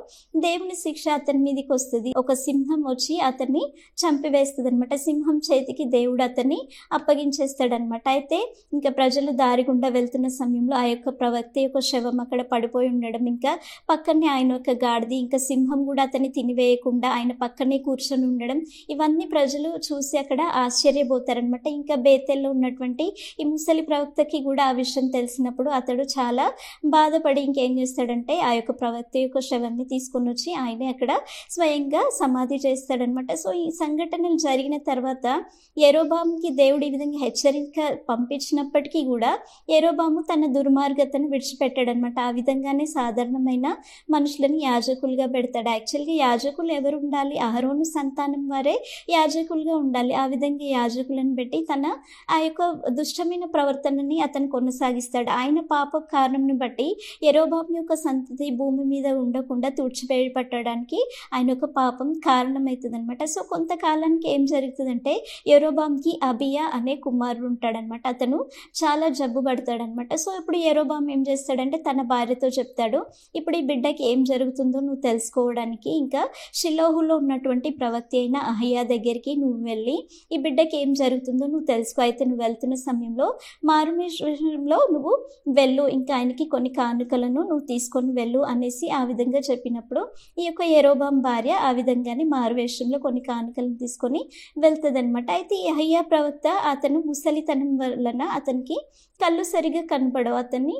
Speaker 1: దేవుని శిక్ష అతని మీదకి వస్తుంది. ఒక సింహం వచ్చి అతన్ని చంపివేస్తుంది అనమాట. సింహం చేతికి దేవుడు అతన్ని అప్పగించేస్తాడనమాట. అయితే ఇంకా ప్రజలు దారి గుండా వెళ్తున్న సమయంలో ఆ యొక్క ప్రవక్త యొక్క శవం అక్కడ పడిపోయి ఉండడం, ఇంకా పక్కనే ఆయన యొక్క గాడిద, ఇంకా సింహం కూడా అతన్ని తినివేయకుండా ఆయన పక్కనే కూర్చొని ఉండడం, ఇవన్నీ ప్రజలు చూసి అక్కడ ఆశ్చర్యపోతారనమాట. ఇంకా బేతేల్లో ఉన్నటువంటి ఈ ముసలి ప్రవక్తకి కూడా ఆ విషయం తెలిసినప్పుడు అతడు చాలా బాధపడి ఇంకేం చేస్తాడంటే, ఆ యొక్క ప్రవక్త యొక్క శవాన్ని తీసుకొని వచ్చి ఆయనే అక్కడ స్వయంగా సమాధి చేస్తాడనమాట. సో ఈ సంఘటనలు జరిగిన తర్వాత యెరొబాముకి దేవుడు ఈ విధంగా హెచ్చరిక పంపించినప్పటికీ కూడా యెరొబాము తన దుర్మార్గతను విడిచిపెట్టాడనమాట. ఆ విధంగానే సాధారణమైన మనుషులని యాజకులుగా పెడతాడు. యాక్చువల్గా యాజకులు ఎవరు ఉండాలి? అహరోను సంతానం వారే యాజకులుగా ఉండాలి. ఆ విధంగా యాజకులను పెట్టి తన ఆ యొక్క దుష్టమైన ప్రవర్తనని అతను కొనసాగిస్తాడు. ఆయన పాప కారణంని బట్టి యెరొబాము యొక్క సంతతి భూమి మీద ఉండకుండా తుడిచిపెట్టడానికి ఆయన యొక్క పాపం కారణమవుతుంది అనమాట. సో కొంతకాలానికి ఏం జరుగుతుందంటే, యెరొబాముకి అబియా అనే కుమారుడు ఉంటాడనమాట. అతను చాలా జబ్బు పడతాడనమాట. సో ఇప్పుడు యెరోబాము ఏం చేస్తాడంటే తన భార్యతో చెప్తాడు, ఇప్పుడు ఈ బిడ్డకి ఏం జరుగుతుందో నువ్వు తెలుసుకోవడానికి ఇంకా షిలోహులో ఉన్నటువంటి ప్రవక్త అయిన అహయ్యా దగ్గరికి నువ్వు వెళ్ళి ఈ బిడ్డకి ఏం జరుగుతుందో నువ్వు తెలుసుకో. అయితే నువ్వు వెళ్తున్న సమయంలో మారుమేశ్వరంలో నువ్వు వెళ్ళు, ఇంకా ఆయనకి కొన్ని కానుకలను నువ్వు తీసుకొని వెళ్ళు అనేసి ఆ విధంగా చెప్పినప్పుడు ఈ యొక్క యెరోబాము భార్య ఆ విధంగానే మారువేషంలో కొన్ని కానుకలను తీసుకొని వెళ్తుందనమాట. అయితే ఈ అహయ్యా ప్రవక్త అతను ముసలితనం వలన అతనికి కళ్ళు సరిగా కనపడవు, అతన్ని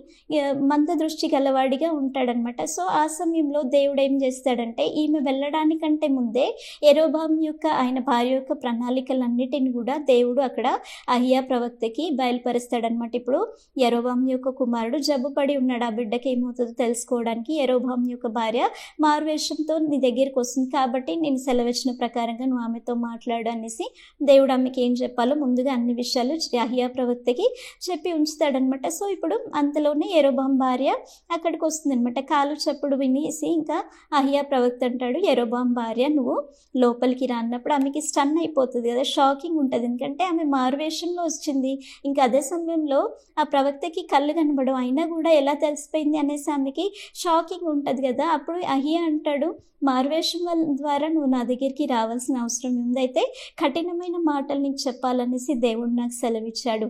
Speaker 1: మంద దృష్టి గలవాడిగా ఉంటాడనమాట. సో ఆ సమయంలో దేవుడు ఏం చేస్తాడంటే ఈమె వెళ్ళడానికంటే ముందే యెరోబాము యొక్క ఆయన భార్య యొక్క ప్రణాళికలన్నిటిని కూడా దేవుడు అక్కడ అహయ్యా ప్రవక్తకి బయలుపరుస్తాడనమాట. ఇప్పుడు యెరోబాము యొక్క కుమారుడు జబ్బుపడి ఉన్నాడు, ఆ బిడ్డకి ఏమవుతుందో తెలుసుకోవడానికి యెరోబాము యొక్క భార్య మారువేషంతో నీ దగ్గరికి వస్తుంది, కాబట్టి నేను సెలవిచ్చిన ప్రకారంగా నువ్వు ఆమెతో మాట్లాడు అనేసి దేవుడు ఆమెకి ఏం చెప్పాలో ముందుగా అన్ని విషయాలు అహయ్యా ప్రవక్తకి చెప్పి ఉంచుతాడనమాట. సో ఇప్పుడు అంతలోనే యెరోబాము భార్య అక్కడికి వస్తుంది అనమాట. కాలు చప్పుడు వినేసి ఇంకా అహయ్యా ప్రవక్త అంటాడు, యెరోబాము భార్య నువ్వు లోపలికి రా అన్నప్పుడు ఆమెకి స్టన్ అయిపోతుంది కదా, షాకింగ్ ఉంటుంది. ఎందుకంటే ఆమె మారువేషంలో వచ్చింది, ఇంకా అదే సమయంలో ఆ ప్రవక్తకి కళ్ళు కనబడవు, అయినా కూడా ఎలా తెలిసిపోయింది అనేసి ఆమెకి షాకింగ్ ఉంటుంది కదా. అప్పుడు అహయ్యా అంటాడు, మారువేషం ద్వారా నువ్వు నా దగ్గరికి రావాల్సిన అవసరం ఉంది, అయితే కఠినమైన మాటలు నీకు చెప్పాలనేసి దేవుడు నాకు సెలవిచ్చాడు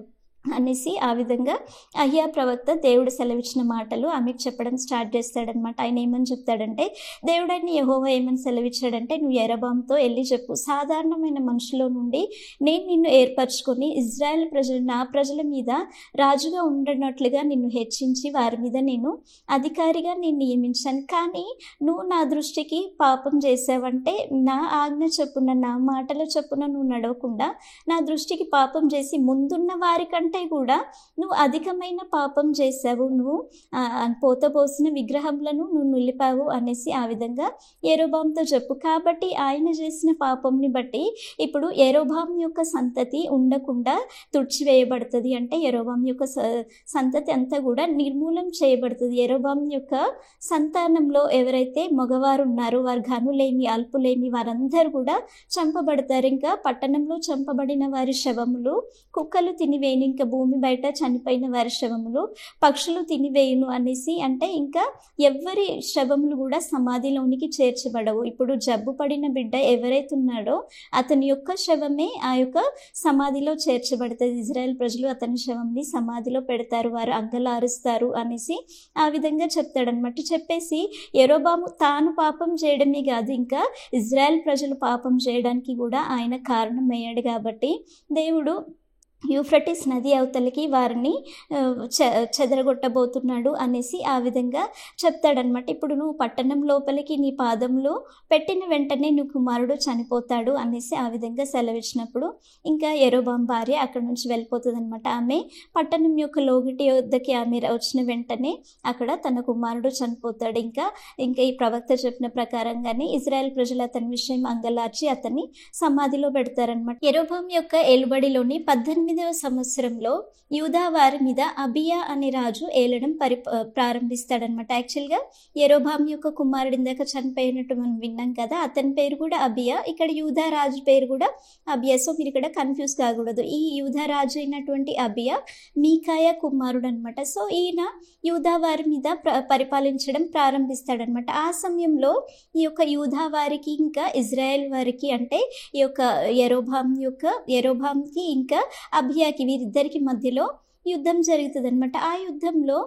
Speaker 1: అనేసి ఆ విధంగా అహయ్యా ప్రవక్త దేవుడు సెలవిచ్చిన మాటలు ఆమెకు చెప్పడం స్టార్ట్ చేస్తాడనమాట. ఆయన ఏమని చెప్తాడంటే, దేవుడని యెహోవా ఏమని సెలవిచ్చాడంటే, నువ్వు యెరోబాముతో వెళ్ళి చెప్పు, సాధారణమైన మనుషుల నుండి నేను నిన్ను ఏర్పరచుకొని ఇజ్రాయెల్ ప్రజలు నా ప్రజల మీద రాజుగా ఉండనట్లుగా నిన్ను హెచ్చించి వారి మీద నేను అధికారిగా నేను నియమించాను. కానీ నువ్వు నా దృష్టికి పాపం చేసావంటే నా ఆజ్ఞ చొప్పున నా మాటల చొప్పున నువ్వు నడవకుండా నా దృష్టికి పాపం చేసి ముందున్న వారికంటే కూడా నువ్వు అధికమైన పాపం చేసావు, నువ్వు పోతపోసిన విగ్రహములను నువ్వు నిలిపావు అనేసి ఆ విధంగా యెరోబాముతో చెప్పు. కాబట్టి ఆయన చేసిన పాపంని బట్టి ఇప్పుడు యెరోబాము యొక్క సంతతి ఉండకుండా తుడిచివేయబడుతుంది, అంటే యెరోబాము యొక్క సంతతి అంతా కూడా నిర్మూలం చేయబడుతుంది. యెరోబాము యొక్క సంతానంలో ఎవరైతే మగవారు ఉన్నారో వారు ఘనులేమి అల్పులేమి వారందరూ కూడా చంపబడతారు. ఇంకా పట్టణంలో చంపబడిన వారి శవములు కుక్కలు తినివేయను, ఇంకా భూమి బయట చనిపోయిన వారి శవములు పక్షులు తినివేయును అనేసి, అంటే ఇంకా ఎవరి శవములు కూడా సమాధిలోనికి చేర్చబడవు. ఇప్పుడు జబ్బు పడిన బిడ్డ ఎవరైతే ఉన్నాడో అతని యొక్క శవమే ఆ యొక్క సమాధిలో చేర్చబడుతుంది. ఇజ్రాయెల్ ప్రజలు అతని శవంని సమాధిలో పెడతారు, వారు అంగలారుస్తారు అనేసి ఆ విధంగా చెప్తాడనమాట. చెప్పేసి యెరోబాము తాను పాపం చేయడమే కాదు, ఇంకా ఇజ్రాయెల్ ప్రజలు పాపం చేయడానికి కూడా ఆయన కారణమయ్యాడు. కాబట్టి దేవుడు యూఫ్రటీస్ నది అవతలికి వారిని చెదరగొట్టబోతున్నాడు అనేసి ఆ విధంగా చెప్తాడనమాట. ఇప్పుడు నువ్వు పట్టణం లోపలికి నీ పాదంలో పెట్టిన వెంటనే నువ్వు కుమారుడు చనిపోతాడు అనేసి ఆ విధంగా సెలవిచ్చినప్పుడు ఇంకా యెరోబాము భార్య అక్కడ నుంచి వెళ్ళిపోతుంది అనమాట. ఆమె పట్టణం యొక్క లోగిటి వద్దకి ఆమె వచ్చిన వెంటనే అక్కడ తన కుమారుడు చనిపోతాడు. ఇంకా ఈ ప్రవక్త చెప్పిన ప్రకారంగానే ఇజ్రాయెల్ ప్రజలు అతని విషయం అంగలార్చి అతన్ని సమాధిలో పెడతారనమాట. యెరోబాము యొక్క ఏలుబడిలోని 18వ సంవత్సరంలో యూదా వారి మీద అబియా అనే రాజు ఏలడం ప్రారంభిస్తాడనమాట. యాక్చువల్గా యెరోబాము యొక్క కుమారుడు ఇందాక చనిపోయినట్టు మనం విన్నాం కదా, అతని పేరు కూడా అబియా, ఇక్కడ యూదా రాజు పేరు కూడా అబియా. సో మీరు ఇక్కడ కన్ఫ్యూజ్ కాకూడదు. ఈ యూదా రాజు అయినటువంటి అబియా మీకాయ కుమారుడు అనమాట. సో ఈయన యూదా వారి మీద పరిపాలించడం ప్రారంభిస్తాడనమాట. ఆ సమయంలో ఈ యొక్క యూదా వారికి ఇంకా ఇజ్రాయెల్ వారికి, అంటే ఈ యొక్క యెరోబాముకి ఇంకా అబియాకి వీరిద్దరికి మధ్యలో యుద్ధం జరుగుతుంది అనమాట. ఆ యుద్ధంలో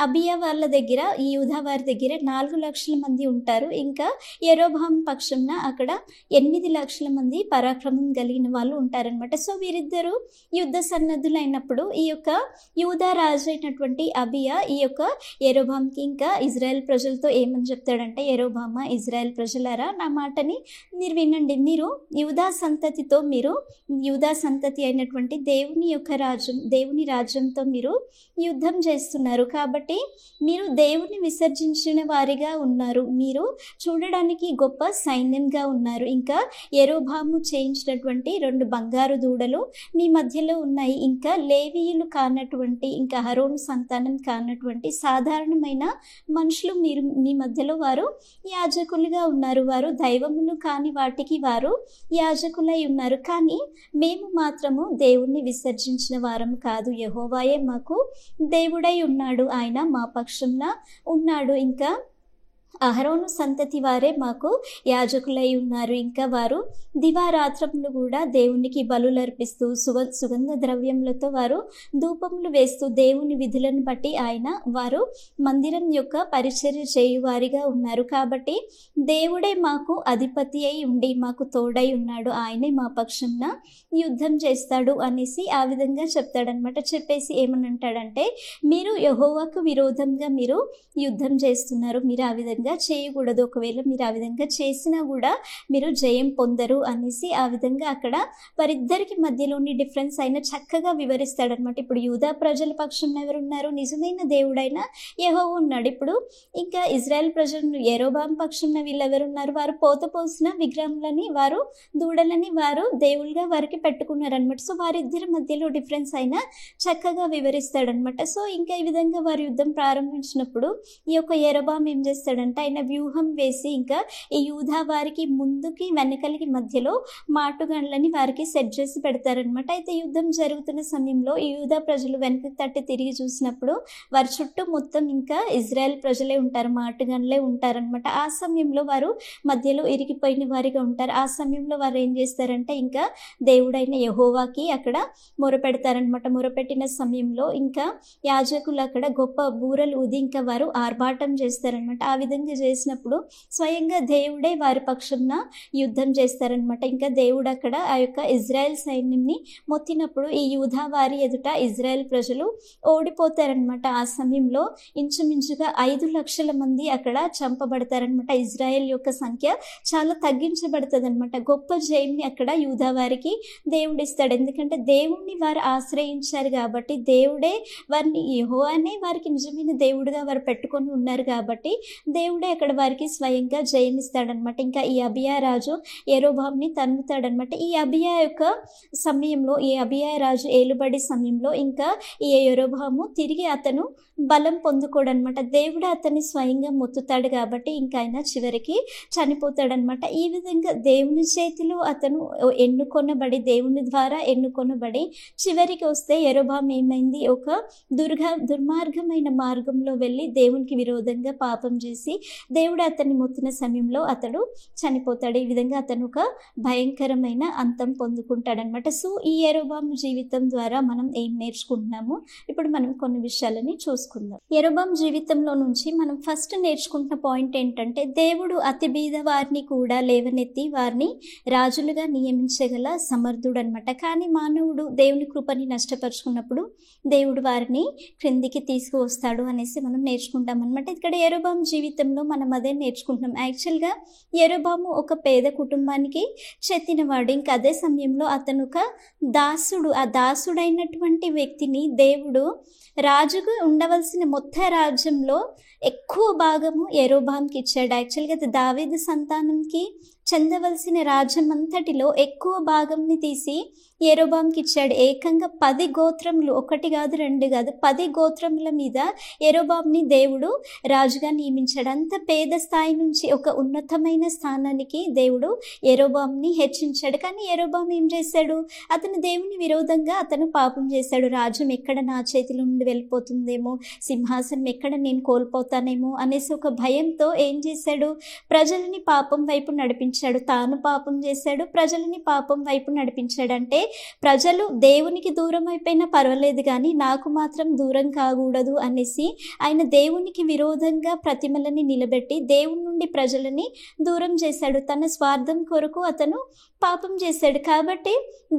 Speaker 1: అబియా వాళ్ళ దగ్గర ఈ యూదా వారి దగ్గర 4 లక్షల మంది ఉంటారు, ఇంకా యెరోబాము పక్షంన అక్కడ 8 లక్షల మంది పరాక్రమం కలిగిన వాళ్ళు ఉంటారనమాట. సో వీరిద్దరూ యుద్ధ సన్నద్ధులైనప్పుడు ఈ యొక్క యూదా రాజు అయినటువంటి అబియా ఈ యొక్క యెరోబాముకి ఇంకా ఇజ్రాయెల్ ప్రజలతో ఏమని చెప్తాడంటే, యెరోబామా ఇజ్రాయెల్ ప్రజలారా నా మాటని మీరు వినండి, మీరు యూదా సంతతి అయినటువంటి దేవుని రాజ్యంతో మీరు యుద్ధం చేస్తున్నారు, కాబట్టి మీరు దేవుని విసర్జించిన వారిగా ఉన్నారు, మీరు చూడడానికి గొప్ప సైన్యంగా ఉన్నారు. ఇంకా యెరోబాము చేయించినటువంటి 2 బంగారు దూడలు మీ మధ్యలో ఉన్నాయి, ఇంకా లేవీయులు కానటువంటి ఇంకా అహరోను సంతానం కానటువంటి సాధారణమైన మనుషులు మీ మధ్యలో వారు యాజకులుగా ఉన్నారు, వారు దైవములు కాని వాటికి వారు యాజకులై ఉన్నారు. కానీ మేము మాత్రము దేవుణ్ణి విసర్జించిన వారం కాదు, యెహోవా యెహోవాయే మాకు దేవుడై ఉన్నాడు, ఆయన మా పక్షంన ఉన్నాడు. ఇంకా అహరోను సంతతి వారే మాకు యాజకులై ఉన్నారు. ఇంకా వారు దివారాత్రములు కూడా దేవునికి బలులు అర్పిస్తూ సుగంధ ద్రవ్యములతో వారు ధూపములు వేస్తూ దేవుని విధులను బట్టి వారు మందిరం యొక్క పరిచర్య చేయువారిగా ఉన్నారు. కాబట్టి దేవుడే మాకు అధిపతి అయి ఉండి మాకు తోడై ఉన్నాడు, ఆయనే మా పక్షంన యుద్ధం చేస్తాడు అనేసి ఆ విధంగా చెప్తాడనమాట. చెప్పేసి ఏమని అంటాడంటే, మీరు యెహోవాకు విరోధంగా మీరు యుద్ధం చేస్తున్నారు, మీరు ఆ విధంగా చేయకూడదు, ఒకవేళ మీరు ఆ విధంగా చేసినా కూడా మీరు జయం పొందరు అనేసి ఆ విధంగా అక్కడ వారిద్దరికి మధ్యలోని డిఫరెన్స్ అయినా చక్కగా వివరిస్తాడనమాట. ఇప్పుడు యూదా ప్రజల పక్షంలో ఎవరున్నారు? నిజమైన దేవుడైన యెహోవా ఉన్నాడు. ఇప్పుడు ఇంకా ఇజ్రాయెల్ ప్రజలు యెరోబాం పక్షంలో వీళ్ళెవరున్నారు? వారు పోసిన విగ్రహములని, వారు దూడలని వారు దేవుళ్ళగా వారికి పెట్టుకున్నారనమాట. సో వారిద్దరి మధ్యలో డిఫరెన్స్ అయినా చక్కగా వివరిస్తాడనమాట. సో ఇంకా ఈ విధంగా వారు యుద్ధం ప్రారంభించినప్పుడు ఈ యొక్క యెరోబాం ఏం చేస్తాడంటే, ఆయన వ్యూహం వేసి ఇంకా ఈ యూదా వారికి ముందుకి వెనకలికి మధ్యలో మాటుగండ్లని వారికి సెట్ చేసి పెడతారనమాట. అయితే యుద్ధం జరుగుతున్న సమయంలో ఈ యూదా ప్రజలు వెనకకి తట్టి తిరిగి చూసినప్పుడు వారి చుట్టూ మొత్తం ఇంకా ఇజ్రాయెల్ ప్రజలే ఉంటారు, మాటుగండ్లే ఉంటారనమాట. ఆ సమయంలో వారు మధ్యలో ఇరిగిపోయిన వారిగా ఉంటారు. ఆ సమయంలో వారు ఏం చేస్తారంటే ఇంకా దేవుడైన యెహోవాకి అక్కడ మొరపెడతారనమాట. మొరపెట్టిన సమయంలో ఇంకా యాజకులు అక్కడ గొప్ప బూరలు ఊది ఇంకా వారు ఆర్భాటం చేస్తారనమాట. ఆ విధంగా చేసినప్పుడు స్వయంగా దేవుడే వారి పక్షంన యుద్ధం చేస్తారనమాట. ఇంకా దేవుడు అక్కడ ఆ యొక్క ఇజ్రాయెల్ సైన్యంని మొత్తినప్పుడు ఈ యూదా వారి ఎదుట ఇజ్రాయెల్ ప్రజలు ఓడిపోతారనమాట. ఆ సమయంలో ఇంచుమించుగా 5 లక్షల మంది అక్కడ చంపబడతారనమాట. ఇజ్రాయెల్ యొక్క సంఖ్య చాలా తగ్గించబడుతుంది అనమాట. గొప్ప జయంని అక్కడ యూదా వారికి దేవుడు ఇస్తాడు. ఎందుకంటే దేవుణ్ణి వారు ఆశ్రయించారు కాబట్టి, దేవుడే వారిని, యెహోవానే వారికి నిజమైన దేవుడుగా వారు పెట్టుకొని ఉన్నారు కాబట్టి దేవుడే అక్కడ వారికి స్వయంగా జయమిస్తాడనమాట. ఇంకా ఈ అబియా రాజు యెరోబాంని తన్నుతాడనమాట. ఈ అబియా యొక్క సమయంలో, ఈ అబియా రాజు ఏలుబడి సమయంలో ఇంకా ఈ యెరోబాము తిరిగి అతను బలం పొందుకోడనమాట. దేవుడు అతన్ని స్వయంగా మొత్తుతాడు కాబట్టి ఇంకా ఆయన చివరికి చనిపోతాడనమాట. ఈ విధంగా దేవుని చేతిలో అతను ఎన్నుకొనబడి, దేవుని ద్వారా ఎన్నుకొనబడి చివరికి వస్తే యెరోబాం ఏమైంది? ఒక దుర్మార్గమైన మార్గంలో వెళ్ళి దేవునికి విరోధంగా పాపం చేసి దేవుడు అతన్ని మొత్తిన సమయంలో అతడు చనిపోతాడు. ఈ విధంగా అతను ఒక భయంకరమైన అంతం పొందుకుంటాడనమాట. సో ఈ యెరోబాం జీవితం ద్వారా మనం ఏం నేర్చుకుంటున్నాము? ఇప్పుడు మనం కొన్ని విషయాలని చూసుకుందాం. యెరోబాం జీవితంలో నుంచి మనం ఫస్ట్ నేర్చుకుంటున్న పాయింట్ ఏంటంటే, దేవుడు అతి బీద వారిని కూడా లేవనెత్తి వారిని రాజులుగా నియమించగల సమర్థుడు అనమాట. కానీ మానవుడు దేవుని కృపని నష్టపరుచుకున్నప్పుడు దేవుడు వారిని క్రిందికి తీసుకువస్తాడు అనేసి మనం నేర్చుకుంటాం అనమాట. ఇక్కడ యెరోబాం జీవితంలో మనం అదే నేర్చుకుంటున్నాం. యాక్చువల్గా యెరోబాము ఒక పేద కుటుంబానికి చెందినవాడు. ఇంకా అదే సమయంలో అతను ఒక దాసుడు. ఆ దాసుడైనటువంటి వ్యక్తిని దేవుడు రాజుగా ఉండవలసిన మొత్తం రాజ్యంలో ఎక్కువ భాగము యెరోబాంకి ఇచ్చాడు. యాక్చువల్గా దావీదు సంతానంకి చెందవలసిన రాజ్యం అంతటిలో ఎక్కువ భాగంని తీసి యెరోబాంకి ఇచ్చాడు. ఏకంగా 10 గోత్రములు, 1 కాదు 2 కాదు, 10 గోత్రముల మీద యెరోబాంని దేవుడు రాజుగా నియమించాడు. అంత పేద స్థాయి నుంచి ఒక ఉన్నతమైన స్థానానికి దేవుడు యెరోబాంని హెచ్చించాడు. కానీ యెరోబాం ఏం చేశాడు? అతను దేవుని విరోధంగా అతను పాపం చేశాడు. రాజ్యం ఎక్కడ నా చేతిలో నుండి వెళ్ళిపోతుందేమో, సింహాసనం ఎక్కడ నేను కోల్పోతానేమో అనేసి ఒక భయంతో ఏం చేశాడు? ప్రజలని పాపం వైపు నడిపించాడు. తాను పాపం చేశాడు, ప్రజలని పాపం వైపు నడిపించాడు. అంటే ప్రజలు దేవునికి దూరం అయిపోయినా పర్వాలేదు కానీ నాకు మాత్రం దూరం కాకూడదు అనేసి ఆయన దేవునికి విరోధంగా ప్రతిమలని నిలబెట్టి దేవుని నుండి ప్రజలని దూరం చేశాడు. తన స్వార్థం కొరకు అతను పాపం చేశాడు. కాబట్టి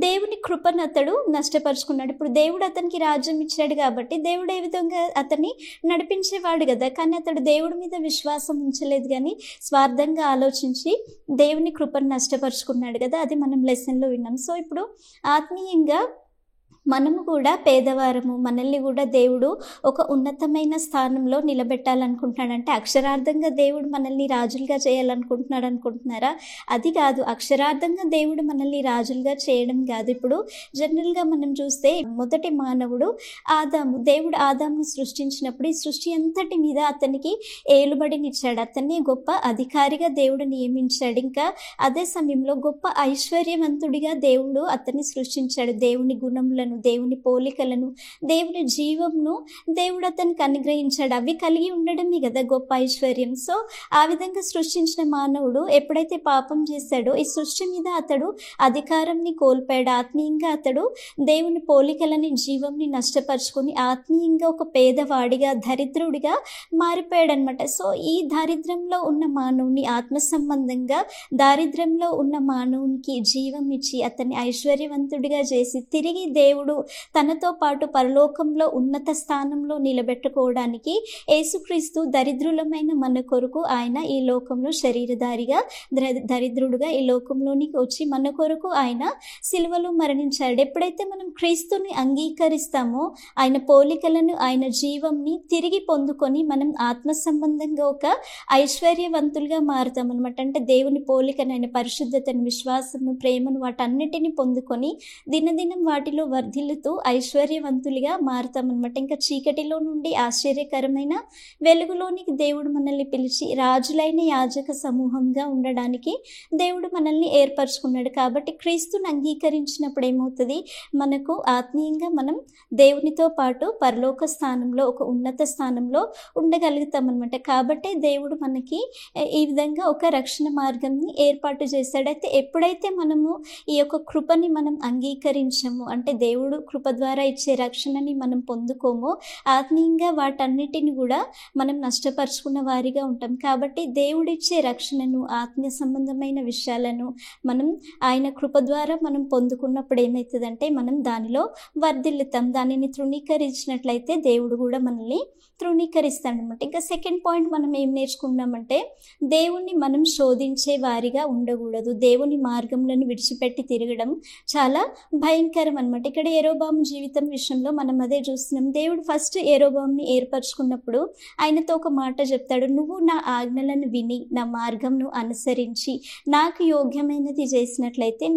Speaker 1: దేవుని కృపను అతడు నష్టపరుచుకున్నాడు. ఇప్పుడు దేవుడు అతనికి రాజ్యం ఇచ్చాడు కాబట్టి దేవుడు ఏ విధంగా అతన్ని నడిపించేవాడు కదా. కానీ అతడు దేవుడి మీద విశ్వాసం ఉంచలేదు, కానీ స్వార్థంగా ఆలోచించి దేవుని కృపను నష్టపరుచుకున్నాడు కదా. అది మనం లెసన్లో విన్నాం. సో ఇప్పుడు ఆత్మీయంగా మనము కూడా పేదవారము, మనల్ని కూడా దేవుడు ఒక ఉన్నతమైన స్థానంలో నిలబెట్టాలనుకుంటున్నాడు. అంటే అక్షరార్థంగా దేవుడు మనల్ని రాజులుగా చేయాలనుకుంటున్నాడు అనుకుంటున్నారా? అది కాదు. అక్షరార్థంగా దేవుడు మనల్ని రాజులుగా చేయడం కాదు. ఇప్పుడు జనరల్గా మనం చూస్తే మొదటి మానవుడు ఆదాము. దేవుడు ఆదాముని సృష్టించినప్పుడు ఈ సృష్టి అంతటి మీద అతనికి ఏలుబడినిచ్చాడు. అతన్ని గొప్ప అధికారిగా దేవుడు నియమించాడు. ఇంకా అదే సమయంలో గొప్ప ఐశ్వర్యవంతుడిగా దేవుడు అతన్ని సృష్టించాడు. దేవుని గుణములను, దేవుని పోలికలను, దేవుని జీవంను దేవుడు అతనికి అనుగ్రహించాడు. అవి కలిగి ఉండడమే కదా గొప్ప ఐశ్వర్యం. సో ఆ విధంగా సృష్టించిన మానవుడు ఎప్పుడైతే పాపం చేశాడో ఈ సృష్టి మీద అతడు అధికారంని కోల్పోయాడు. ఆత్మీయంగా అతడు దేవుని పోలికలని, జీవంని నష్టపరుచుకొని ఆత్మీయంగా ఒక పేదవాడిగా, దరిద్రుడిగా మారిపోయాడు అనమాట. సో ఈ దారిద్ర్యంలో ఉన్న మానవుని ఆత్మ సంబంధంగా దారిద్ర్యంలో ఉన్న మానవునికి జీవం ఇచ్చి అతన్ని ఐశ్వర్యవంతుడిగా చేసి తిరిగి దేవుడు తనతో పాటు పరలోకంలో ఉన్నత స్థానంలో నిలబెట్టుకోవడానికి యేసుక్రీస్తు దరిద్రులమైన మన కొరకు ఆయన ఈ లోకంలో శరీరధారిగా దరిద్రుడుగా ఈ లోకంలోనికి వచ్చి మన కొరకు ఆయన సిలువలో మరణించాడు. ఎప్పుడైతే మనం క్రీస్తుని అంగీకరిస్తామో ఆయన పోలికలను, ఆయన జీవంని తిరిగి పొందుకొని మనం ఆత్మ సంబంధంగా ఒక ఐశ్వర్యవంతులుగా మారుతాం అనమాట. అంటే దేవుని పోలికను, ఆయన పరిశుద్ధతను, విశ్వాసము, ప్రేమను వాటన్నిటిని పొందుకొని దినదినం వాటిలో వర్ధిల్లుతూ ఐశ్వర్యవంతులుగా మారుతామన్నమాట. ఇంకా చీకటిలో నుండి ఆశ్చర్యకరమైన వెలుగులోనికి దేవుడు మనల్ని పిలిచి రాజులైన యాజక సమూహంగా ఉండడానికి దేవుడు మనల్ని ఏర్పరచుకున్నాడు. కాబట్టి క్రీస్తుని అంగీకరించినప్పుడు ఏమవుతుంది, మనకు ఆత్మీయంగా మనం దేవునితో పాటు పరలోక స్థానంలో, ఒక ఉన్నత స్థానంలో ఉండగలుగుతాం అనమాట. కాబట్టే దేవుడు మనకి ఈ విధంగా ఒక రక్షణ మార్గంని ఏర్పాటు చేశాడు. అయితే ఎప్పుడైతే మనము ఈ యొక్క కృపని మనం అంగీకరించము, అంటే దేవుడు కృప ద్వారా ఇచ్చే రక్షణని మనం పొందుకోమో, ఆత్మీయంగా వాటన్నిటిని కూడా మనం నష్టపరుచుకున్న వారిగా ఉంటాం. కాబట్టి దేవుడిచ్చే రక్షణను, ఆత్మీయ సంబంధమైన విషయాలను మనం ఆయన కృప ద్వారా మనం పొందుకున్నప్పుడు ఏమవుతుందంటే మనం దానిలో వర్ధిల్లుతాం. దానిని తృణీకరించినట్లయితే దేవుడు కూడా మనల్ని తృణీకరిస్తాడు అనమాట. ఇంకా సెకండ్ పాయింట్ మనం ఏం నేర్చుకున్నామంటే దేవుణ్ణి మనం శోధించే వారిగా ఉండకూడదు. దేవుని మార్గంలను విడిచిపెట్టి తిరగడం చాలా భయంకరం అనమాట. ఇక్కడ యెరోబాము జీవితం విషయంలో మనం అదే చూస్తున్నాం. దేవుడు ఫస్ట్ యెరోబాముని ఏర్పరచుకున్నప్పుడు ఆయనతో ఒక మాట చెప్తాడు, నువ్వు నా ఆజ్ఞలను విని నా మార్గంను అనుసరించి నాకు యోగ్యమైనది చేసినట్లయితే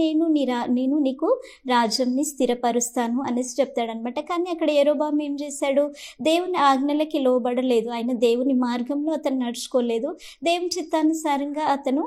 Speaker 1: నేను నీకు రాజ్యంని స్థిరపరుస్తాను అనేసి చెప్తాడనమాట. కానీ అక్కడ యెరోబాము ఏం చేశాడు, దేవుని ఆజ్ఞలకి లోబడలేదు. ఆయన దేవుని మార్గంలో అతను నడుచుకోలేదు. దేవుని చిత్తానుసారంగా అతను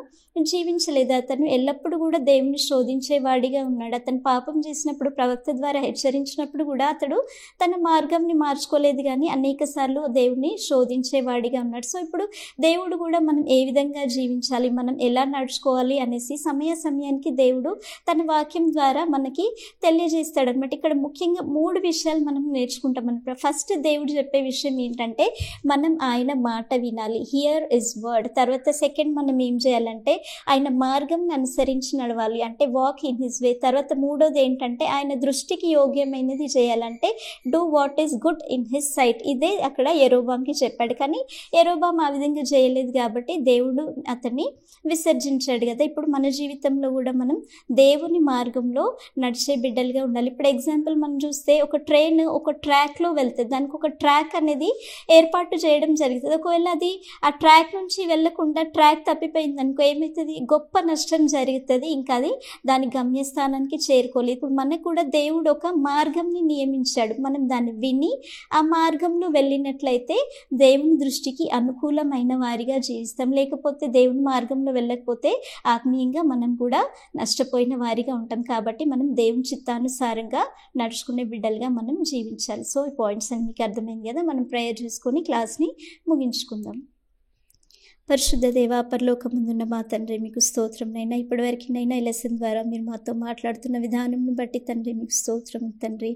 Speaker 1: జీవించలేదు. అతను ఎల్లప్పుడూ కూడా దేవుని శోధించేవాడిగా ఉన్నాడు. అతను పాపం చేసినప్పుడు ప్రవక్త ద్వారా హెచ్చరించినప్పుడు కూడా అతడు తన మార్గంని మార్చుకోలేదు, కానీ అనేక సార్లు దేవుని శోధించేవాడిగా ఉన్నాడు. సో ఇప్పుడు దేవుడు కూడా మనం ఏ విధంగా జీవించాలి, మనం ఎలా నడుచుకోవాలి అనేసి సమయానికి దేవుడు తన వాక్యం ద్వారా మనకి తెలియజేస్తాడు అనమాట. ఇక్కడ ముఖ్యంగా 3 విషయాలు మనం నేర్చుకుంటాం అనమాట. ఫస్ట్ దేవుడు చెప్పే విషయం ఏంటంటే మనం ఆయన మాట వినాలి, హియర్ ఇస్ వర్డ్. తర్వాత సెకండ్ మనం ఏం చేయాలంటే ఆయన మార్గం అనుసరించి నడవాలి, అంటే వాక్ ఇన్ హిస్ వే. తర్వాత మూడోది ఏంటంటే ఆయన దృష్టికి యోగ్యమైనది చేయాలంటే do what is good in his sight. ఇదే అక్కడ యెరోబాంకి చెప్పాడు. కానీ యెరోబాం ఆ విధంగా చేయలేదు కాబట్టి దేవుడు అతన్ని విసర్జించాడు కదా. ఇప్పుడు మన జీవితంలో కూడా మనం దేవుని మార్గంలో నడిచే బిడ్డలుగా ఉండాలి. ఇప్పుడు ఎగ్జాంపుల్ మనం చూస్తే ఒక ట్రైన్ ఒక ట్రాక్లో వెళ్తుంది, దానికి ఒక ట్రాక్ అనేది ఏర్పాటు చేయడం జరుగుతుంది. ఒకవేళ అది ఆ ట్రాక్ నుంచి వెళ్ళకుండా ట్రాక్ తప్పిపోయింది అనుకో, ఏమవుతుంది, గొప్ప నష్టం జరుగుతుంది. ఇంకా అది దాని గమ్యస్థానానికి చేరుకోలేదు. ఇప్పుడు మనకు కూడా దేవుడు ఒక మార్గంని నియమించాడు. మనం దాన్ని విని ఆ మార్గంలో వెళ్ళినట్లయితే దేవుని దృష్టికి అనుకూలమైన వారిగా జీవిస్తాం. లేకపోతే దేవుని మార్గంలో వెళ్ళకపోతే ఆత్మీయంగా మనం కూడా నష్టపోయిన వారిగా ఉంటాం. కాబట్టి మనం దేవుని చిత్తానుసారంగా నడుచుకునే బిడ్డలుగా మనం జీవించాలి. సో ఈ పాయింట్స్ అని మీకు అర్థమైంది కదా. మనం ప్రేయర్ చేసుకొని క్లాస్ని ముగించుకుందాం. పరిశుద్ధ దేవ, పరలోకమందున్న మా తండ్రి, మీకు స్తోత్రం నైనా. ఇప్పటివరకునైనా ఈ లెసన్ ద్వారా మీరు మాతో మాట్లాడుతున్న విధానంను బట్టి తండ్రి మీకు స్తోత్రం తండ్రి.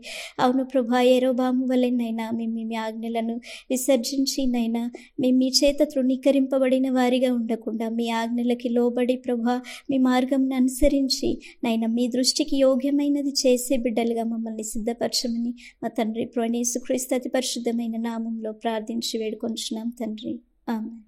Speaker 1: అవును ప్రభా, యెరోబాము వలెనైనా మేము మీ ఆజ్ఞలను విసర్జించి నైనా మేము మీ చేత తృణీకరింపబడిన వారిగా ఉండకుండా మీ ఆజ్ఞలకి లోబడి ప్రభా మీ మార్గంను అనుసరించి నైనా మీ దృష్టికి యోగ్యమైనది చేసే బిడ్డలుగా మమ్మల్ని సిద్ధపరచమని మా తండ్రి ప్రభువైన యేసుక్రీస్తు అతి పరిశుద్ధమైన నామంలో ప్రార్థించి వేడుకొంచున్నాం తండ్రి. ఆమేన్.